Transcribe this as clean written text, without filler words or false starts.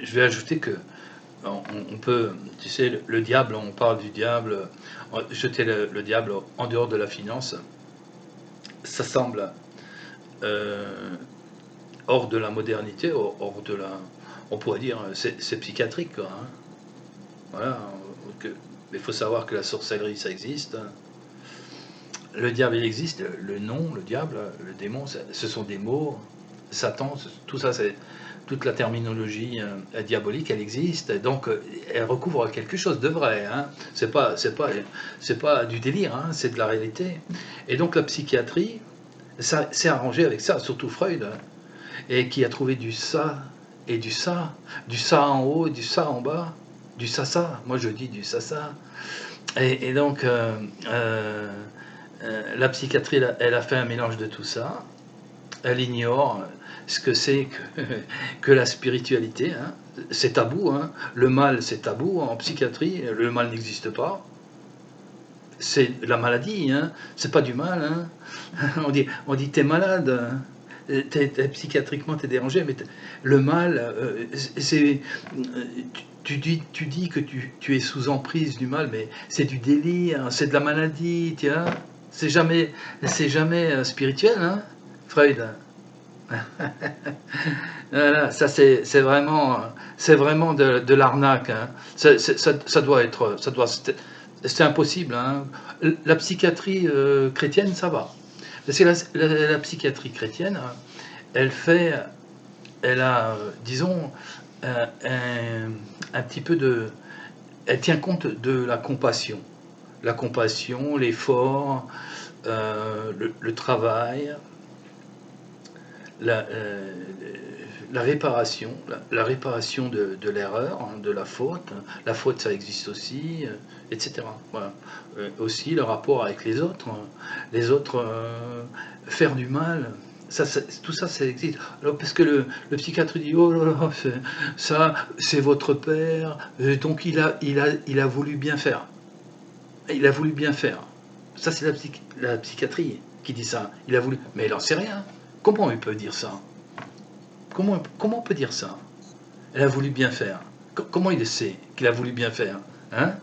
je vais ajouter que on peut, tu sais, le diable, on parle du diable, jeter le diable en dehors de la finance, ça semble euh, hors de la modernité, hors de la, on pourrait dire, c'est psychiatrique, quoi, hein. Voilà, mais il faut savoir que la sorcellerie, ça existe, hein. Le diable, il existe, le nom, le diable, le démon, ce sont des mots. Satan, tout ça, c'est toute la terminologie diabolique, elle existe, donc elle recouvre quelque chose de vrai, hein. C'est pas du délire, hein, c'est de la réalité. Et donc la psychiatrie, ça s'est arrangé avec ça, surtout Freud, hein, et qui a trouvé du ça et du ça en haut et du ça en bas, du ça. Moi je dis du ça. Et donc la psychiatrie, elle a fait un mélange de tout ça. Elle ignore ce que c'est que la spiritualité, hein. C'est tabou, hein. Le mal, c'est tabou en psychiatrie. Le mal n'existe pas. C'est la maladie, hein. C'est pas du mal, hein. On dit t'es malade, hein. Psychiatriquement t'es dérangé, mais le mal, c'est tu dis que tu es sous emprise du mal, mais c'est du délire, c'est de la maladie, tiens. C'est jamais, c'est jamais spirituel, hein, Freud. Voilà, ça c'est vraiment de l'arnaque, hein. Ça doit être, c'est impossible, hein. La psychiatrie chrétienne, ça va. Parce que la psychiatrie chrétienne, elle fait, elle a, disons, un petit peu de, elle tient compte de la compassion, l'effort, le travail, la, euh, la réparation de l'erreur, hein, de la faute. La faute, ça existe aussi, etc. Voilà. Aussi le rapport avec les autres. Les autres, faire du mal, tout ça, ça existe. Alors, parce que le psychiatre dit, oh là là, ça, c'est votre père, donc il a voulu bien faire. Il a voulu bien faire. Ça, c'est la psychiatrie qui dit ça. Il a voulu. Mais il n'en sait rien. Comment il peut dire ça? Comment on peut dire ça? Elle a voulu bien faire. Comment il sait qu'il a voulu bien faire? Hein?